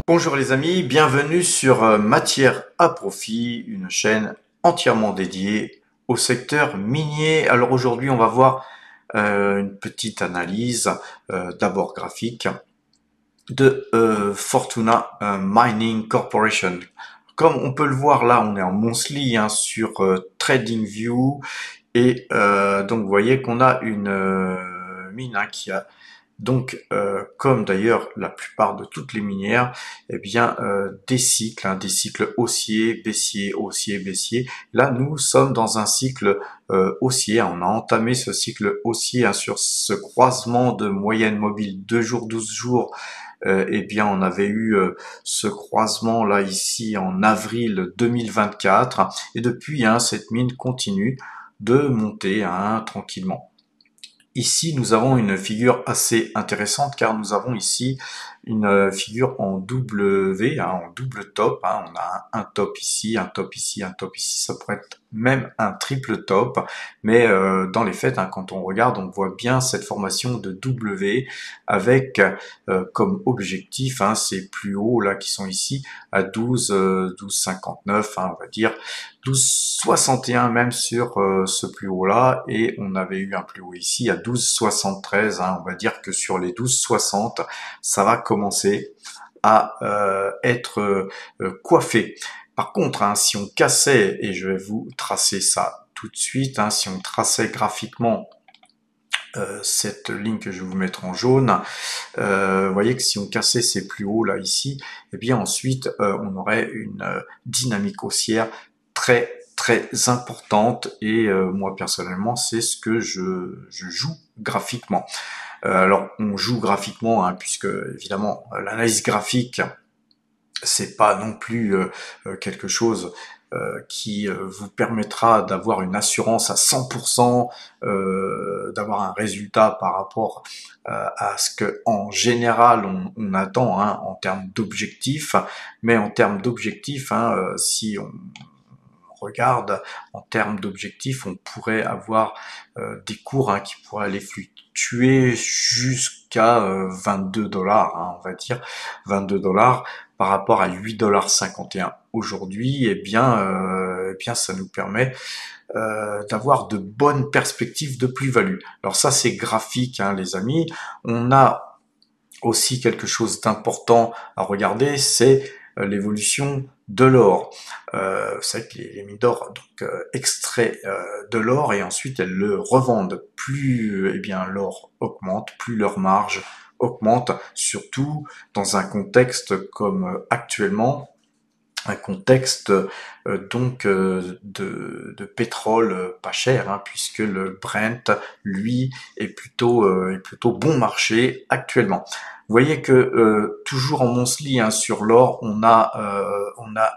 Bonjour les amis, bienvenue sur Matière à Profit, une chaîne entièrement dédiée au secteur minier. Alors aujourd'hui on va voir une petite analyse d'abord graphique de Fortuna Mining Corporation. Comme on peut le voir là, on est en monthly sur TradingView et donc vous voyez qu'on a une mine qui a donc, comme d'ailleurs la plupart de toutes les minières, eh bien des cycles haussiers, baissiers, haussiers, baissiers. Là, nous sommes dans un cycle haussier. On a entamé ce cycle haussier sur ce croisement de moyenne mobile 2 jours, 12 jours. Eh bien, on avait eu ce croisement là ici en avril 2024, et depuis, cette mine continue de monter tranquillement. Ici, nous avons une figure assez intéressante car nous avons ici une figure en W, en double top. On a un top ici, un top ici, un top ici. Ça pourrait être même un triple top. Mais dans les faits, quand on regarde, on voit bien cette formation de W avec comme objectif ces plus hauts là qui sont ici à 12,59, on va dire 12,61 même sur ce plus haut là, et on avait eu un plus haut ici à 12,73. On va dire que sur les 12,60 ça va commencer à être coiffé. Par contre, si on cassait, et je vais vous tracer ça tout de suite, si on traçait graphiquement cette ligne que je vais vous mettre en jaune, vous voyez que si on cassait ces plus hauts là ici, et bien ensuite on aurait une dynamique haussière très importante, et moi personnellement c'est ce que je joue graphiquement. Alors on joue graphiquement puisque évidemment l'analyse graphique c'est pas non plus quelque chose qui vous permettra d'avoir une assurance à 100%, d'avoir un résultat par rapport à ce que en général on attend en termes d'objectifs. Mais en termes d'objectifs, si on regarde en termes d'objectifs, on pourrait avoir des cours qui pourraient aller fluctuer jusqu'à 22 $, on va dire 22 $ par rapport à 8,51 $ aujourd'hui. Eh bien ça nous permet d'avoir de bonnes perspectives de plus-value. Alors ça c'est graphique les amis. On a aussi quelque chose d'important à regarder, c'est l'évolution de l'or. Vous savez que les mines d'or extraient de l'or et ensuite elles le revendent. Plus l'or augmente, plus leur marge augmente, surtout dans un contexte comme actuellement, un contexte de pétrole pas cher, puisque le Brent lui est plutôt bon marché actuellement. Vous voyez que toujours en monthly sur l'or, on a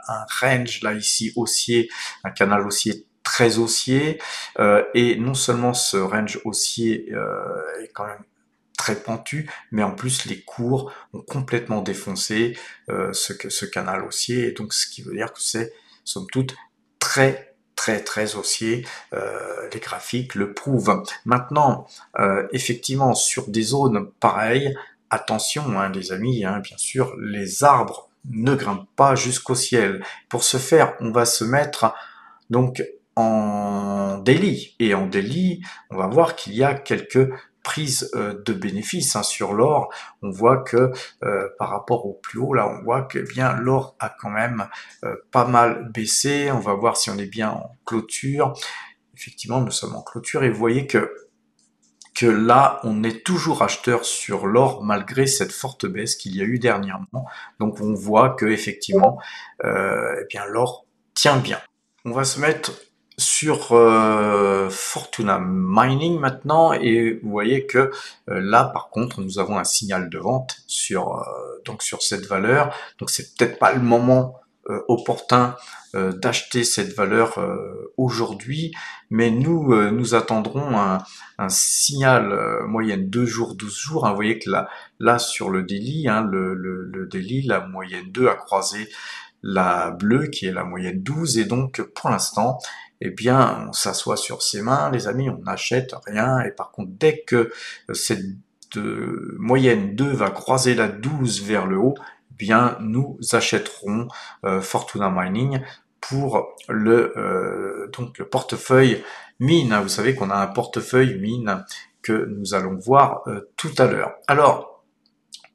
un range là ici haussier, un canal haussier très haussier, et non seulement ce range haussier est quand même très pentu, mais en plus les cours ont complètement défoncé ce canal haussier, et donc ce qui veut dire que c'est somme toute très haussier. Les graphiques le prouvent. Maintenant, effectivement, sur des zones pareilles, attention les amis, bien sûr, les arbres ne grimpent pas jusqu'au ciel. Pour ce faire, on va se mettre donc en daily, et en daily, on va voir qu'il y a quelques prise de bénéfices sur l'or. On voit que par rapport au plus haut là, on voit que bien l'or a quand même pas mal baissé. On va voir si on est bien en clôture. Effectivement, nous sommes en clôture, et vous voyez que là, on est toujours acheteur sur l'or malgré cette forte baisse qu'il y a eu dernièrement. Donc on voit que effectivement, l'or tient bien. On va se mettre sur Fortuna Mining maintenant, et vous voyez que là par contre nous avons un signal de vente sur donc sur cette valeur, donc c'est peut-être pas le moment opportun d'acheter cette valeur aujourd'hui, mais nous attendrons un signal moyenne 2 jours, 12 jours, hein. Vous voyez que là sur le daily, hein, le daily, la moyenne 2 a croisé la bleue qui est la moyenne 12, et donc pour l'instant, eh bien, on s'assoit sur ses mains, les amis, on n'achète rien, et par contre, dès que cette moyenne 2 va croiser la 12 vers le haut, eh bien, nous achèterons Fortuna Mining pour donc le portefeuille mine. Vous savez qu'on a un portefeuille mine que nous allons voir tout à l'heure. Alors,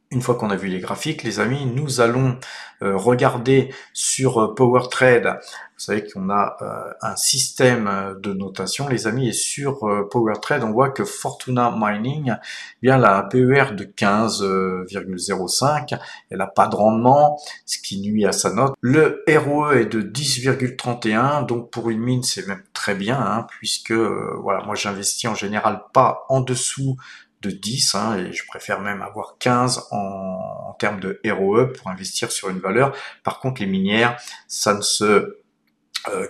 une fois qu'on a vu les graphiques, les amis, nous allons regarder sur PowerTrade. Vous savez qu'on a un système de notation, les amis, et sur PowerTrade, on voit que Fortuna Mining, eh bien, elle a un PER de 15,05, elle n'a pas de rendement, ce qui nuit à sa note. Le ROE est de 10,31, donc pour une mine, c'est même très bien, hein, puisque voilà, moi j'investis en général pas en dessous de 10, hein, et je préfère même avoir 15 en termes de ROE pour investir sur une valeur. Par contre, les minières, ça ne se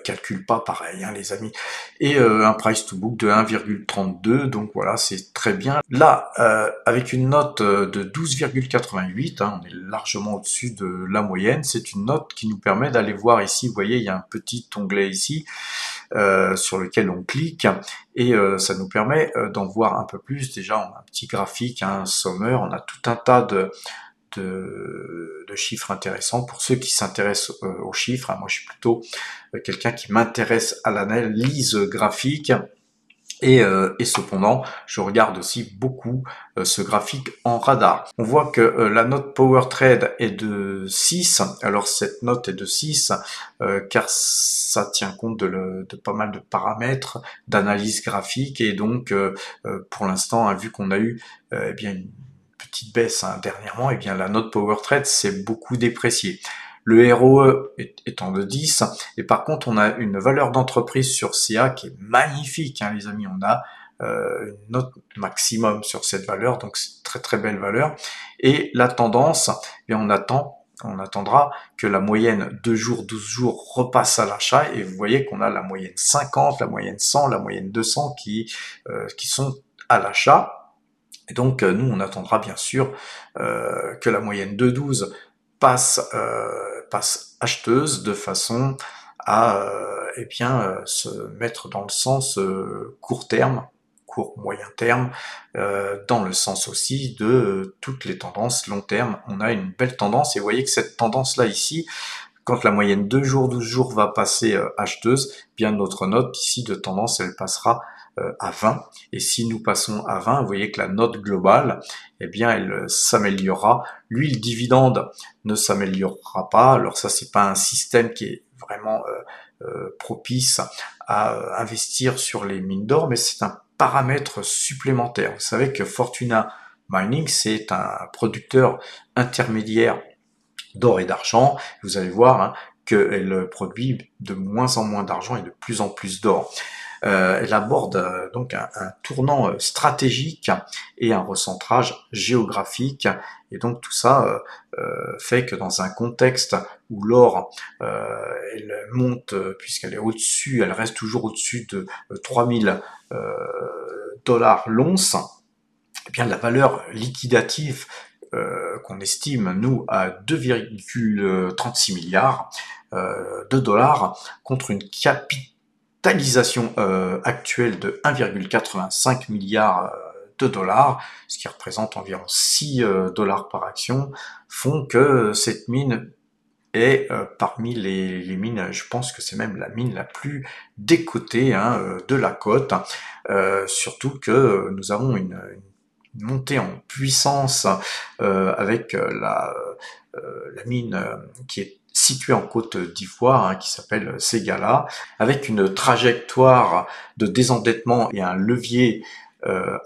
calcule pas pareil, hein, les amis. Et un price to book de 1,32, donc voilà, c'est très bien. Là, avec une note de 12,88, hein, on est largement au-dessus de la moyenne. C'est une note qui nous permet d'aller voir ici, vous voyez, il y a un petit onglet ici, sur lequel on clique, et ça nous permet d'en voir un peu plus. Déjà, on a un petit graphique, un sommeur, on a tout un tas de chiffres intéressants pour ceux qui s'intéressent aux chiffres. Moi, je suis plutôt quelqu'un qui m'intéresse à l'analyse graphique. Et cependant, je regarde aussi beaucoup ce graphique en radar. On voit que la note PowerTrade est de 6. Alors cette note est de 6 car ça tient compte de pas mal de paramètres d'analyse graphique, et donc pour l'instant, hein, vu qu'on a eu eh bien une petite baisse, hein, dernièrement, et bien la note PowerTrade s'est beaucoup dépréciée. Le ROE étant de 10, et par contre on a une valeur d'entreprise sur CA qui est magnifique, hein, les amis. On a une note maximum sur cette valeur, donc c'est une très très belle valeur. Et la tendance, eh bien on attendra que la moyenne 2 jours, 12 jours repasse à l'achat, et vous voyez qu'on a la moyenne 50, la moyenne 100, la moyenne 200 qui sont à l'achat. Et donc nous on attendra bien sûr que la moyenne de 12 passe acheteuse, de façon à eh bien se mettre dans le sens court terme, court moyen terme, dans le sens aussi de toutes les tendances long terme. On a une belle tendance, et vous voyez que cette tendance là ici, quand la moyenne 2 jours, 12 jours va passer acheteuse, bien notre note ici de tendance, elle passera à 20. Et si nous passons à 20, vous voyez que la note globale, eh bien, elle s'améliorera. Lui, le dividende ne s'améliorera pas. Alors ça, c'est pas un système qui est vraiment propice à investir sur les mines d'or, mais c'est un paramètre supplémentaire. Vous savez que Fortuna Mining, c'est un producteur intermédiaire d'or et d'argent. Vous allez voir, hein, qu'elle produit de moins en moins d'argent et de plus en plus d'or. Elle aborde donc un tournant stratégique et un recentrage géographique, et donc tout ça fait que dans un contexte où l'or elle monte, puisqu'elle est au-dessus, elle reste toujours au-dessus de 3000 dollars l'once, eh bien la valeur liquidative qu'on estime, nous, à 2,36 milliards de dollars, contre une capitalisation actuelle de 1,85 milliard de dollars, ce qui représente environ 6 dollars par action, font que cette mine est parmi les mines, je pense que c'est même la mine la plus décotée, hein, de la cote, surtout que nous avons une montée en puissance avec la mine qui est située en Côte d'Ivoire, hein, qui s'appelle Ségala, avec une trajectoire de désendettement et un levier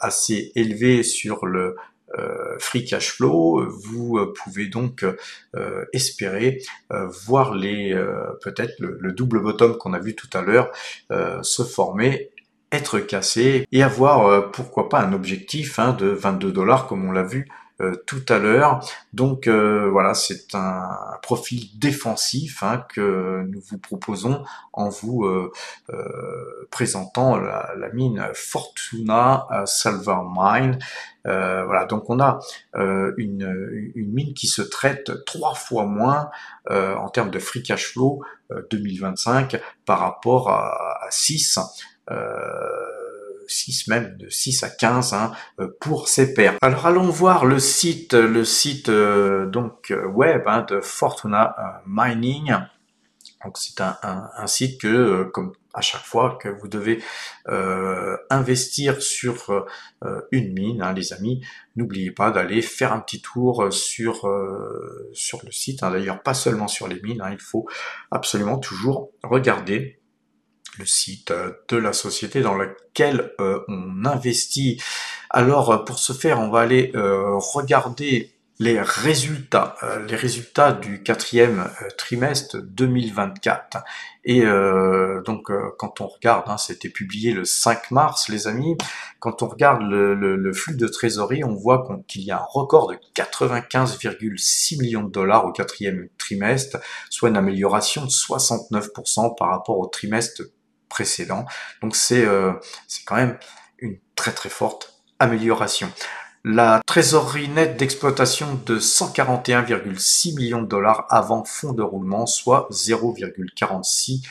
assez élevé sur free cash flow, vous pouvez donc espérer voir peut-être le double bottom qu'on a vu tout à l'heure se former, être cassé et avoir pourquoi pas un objectif de 22 dollars comme on l'a vu tout à l'heure. Donc voilà, c'est un profil défensif que nous vous proposons en vous présentant la mine Fortuna Silver Mine. Voilà, donc on a une mine qui se traite 3 fois moins en termes de free cash flow 2025 par rapport à 6. Euh, 6 même, de 6 à 15 pour ces paires. Alors allons voir le site donc web de Fortuna Mining. Donc c'est un site que, comme à chaque fois que vous devez investir sur une mine, les amis, n'oubliez pas d'aller faire un petit tour sur le site. D'ailleurs, pas seulement sur les mines, il faut absolument toujours regarder le site de la société dans laquelle on investit. Alors, pour ce faire, on va aller regarder les résultats du quatrième trimestre 2024. Et donc, quand on regarde, c'était publié le 5 mars, les amis, quand on regarde le flux de trésorerie, on voit qu'il y a un record de 95,6 millions de dollars au quatrième trimestre, soit une amélioration de 69% par rapport au trimestre précédent. Donc c'est quand même une très très forte amélioration. La trésorerie nette d'exploitation de 141,6 millions de dollars avant fonds de roulement, soit 0,46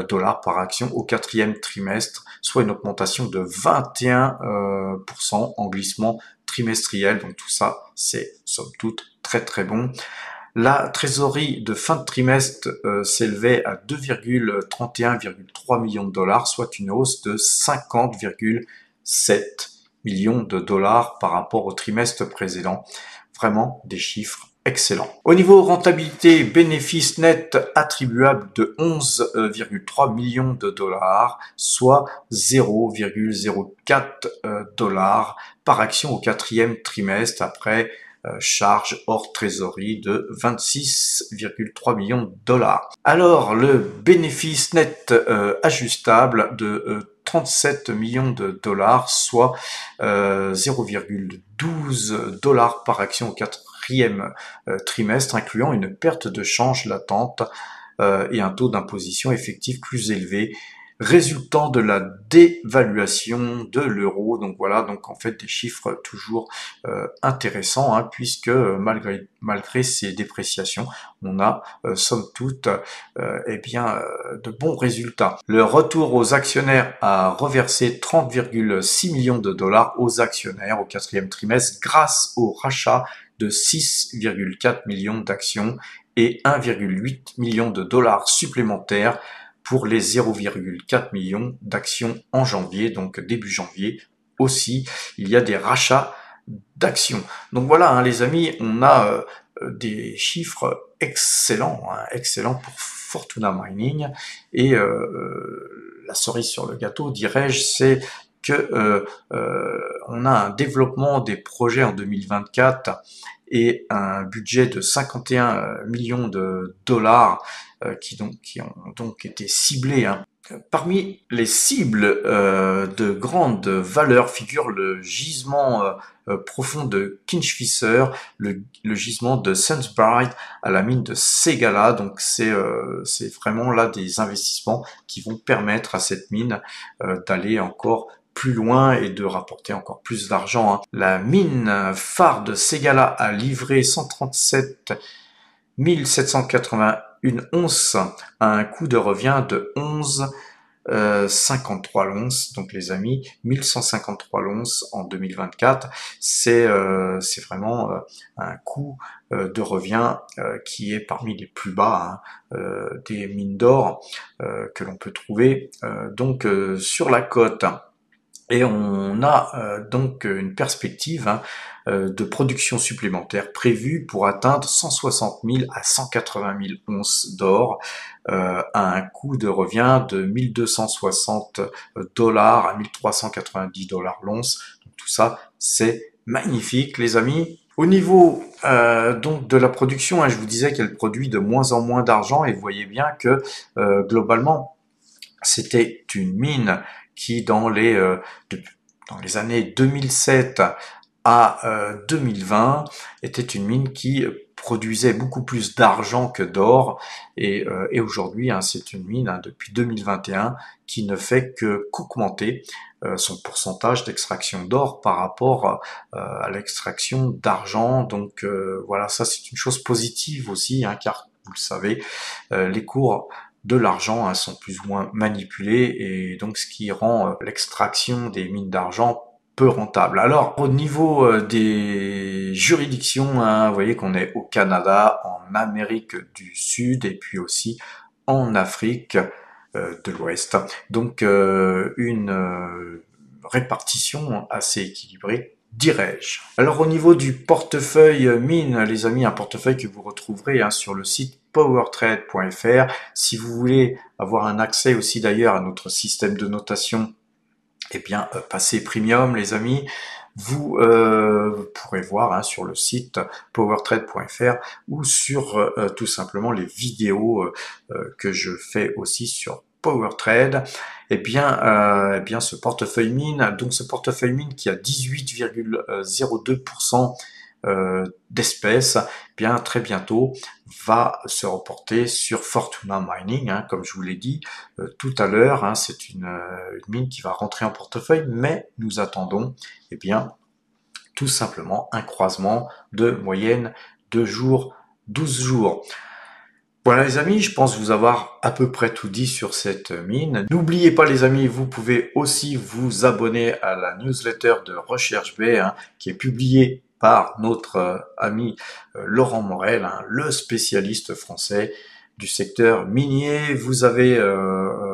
dollars par action au quatrième trimestre, soit une augmentation de 21% en glissement trimestriel. Donc tout ça, c'est somme toute très très bon. La trésorerie de fin de trimestre s'élevait à 2,31,3 millions de dollars, soit une hausse de 50,7 millions de dollars par rapport au trimestre précédent. Vraiment des chiffres excellents. Au niveau rentabilité, bénéfice net attribuable de 11,3 millions de dollars, soit 0,04 dollars par action au quatrième trimestre après charge hors trésorerie de 26,3 millions de dollars. Alors, le bénéfice net ajustable de 37 millions de dollars, soit 0,12 dollars par action au quatrième trimestre, incluant une perte de change latente et un taux d'imposition effectif plus élevé, résultant de la dévaluation de l'euro. Donc voilà, donc en fait des chiffres toujours intéressants, puisque malgré ces dépréciations, on a somme toute de bons résultats. Le retour aux actionnaires a reversé 30,6 millions de dollars aux actionnaires au quatrième trimestre grâce au rachat de 6,4 millions d'actions et 1,8 million de dollars supplémentaires pour les 0,4 millions d'actions en janvier, donc début janvier aussi, il y a des rachats d'actions. Donc voilà, les amis, on a des chiffres excellents, excellents pour Fortuna Mining. Et la cerise sur le gâteau, dirais-je, c'est que on a un développement des projets en 2024 et un budget de 51 millions de dollars qui ont donc été ciblés. Parmi les cibles de grande valeur figure le gisement profond de Kinchfisser, le gisement de Sunbright à la mine de Segala. Donc c'est vraiment là des investissements qui vont permettre à cette mine d'aller encore plus loin et de rapporter encore plus d'argent. La mine phare de Segala a livré 137 781 onces à un coût de revient de 11,53 l'once. Donc les amis, 1153 l'once en 2024, c'est vraiment un coût de revient qui est parmi les plus bas des mines d'or que l'on peut trouver donc sur la côte. Et on a donc une perspective de production supplémentaire prévue pour atteindre 160 000 à 180 000 onces d'or à un coût de revient de 1260 dollars à 1390 dollars l'once. Donc tout ça, c'est magnifique, les amis. Au niveau donc de la production, hein, je vous disais qu'elle produit de moins en moins d'argent et vous voyez bien que globalement, c'était une mine qui dans les années 2007 à 2020 était une mine qui produisait beaucoup plus d'argent que d'or et aujourd'hui hein, c'est une mine hein, depuis 2021 qui ne fait que qu'augmenter son pourcentage d'extraction d'or par rapport à l'extraction d'argent. Donc voilà, ça c'est une chose positive aussi, hein, car vous le savez, les cours de l'argent hein, sont plus ou moins manipulés et donc ce qui rend l'extraction des mines d'argent peu rentable. Alors au niveau des juridictions, hein, vous voyez qu'on est au Canada, en Amérique du Sud et puis aussi en Afrique de l'Ouest. Donc une répartition assez équilibrée, dirais-je. Alors au niveau du portefeuille mine, les amis, un portefeuille que vous retrouverez hein, sur le site powertrade.fr. Si vous voulez avoir un accès aussi d'ailleurs à notre système de notation, eh bien passez premium les amis. Vous pourrez voir hein, sur le site powertrade.fr ou sur tout simplement les vidéos que je fais aussi sur PowerTrade. Eh bien, ce portefeuille mine, donc ce portefeuille mine qui a 18,02% d'espèces, bien très bientôt va se reporter sur Fortuna Mining, hein, comme je vous l'ai dit tout à l'heure. Hein, c'est une mine qui va rentrer en portefeuille, mais nous attendons, eh bien, tout simplement un croisement de moyenne 2 jours, 12 jours. Voilà les amis, je pense vous avoir à peu près tout dit sur cette mine. N'oubliez pas les amis, vous pouvez aussi vous abonner à la newsletter de Recherche B hein, qui est publiée par notre ami Laurent Morel, hein, le spécialiste français du secteur minier. Vous avez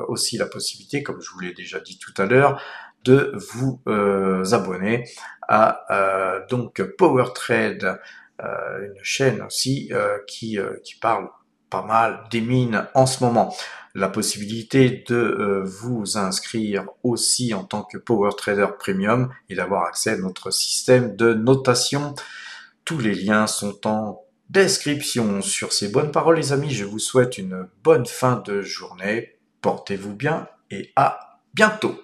aussi la possibilité, comme je vous l'ai déjà dit tout à l'heure, de vous abonner à donc PowerTrade, une chaîne aussi qui parle pas mal des mines en ce moment. La possibilité de vous inscrire aussi en tant que Power Trader Premium et d'avoir accès à notre système de notation. Tous les liens sont en description. Sur ces bonnes paroles les amis, je vous souhaite une bonne fin de journée. Portez-vous bien et à bientôt.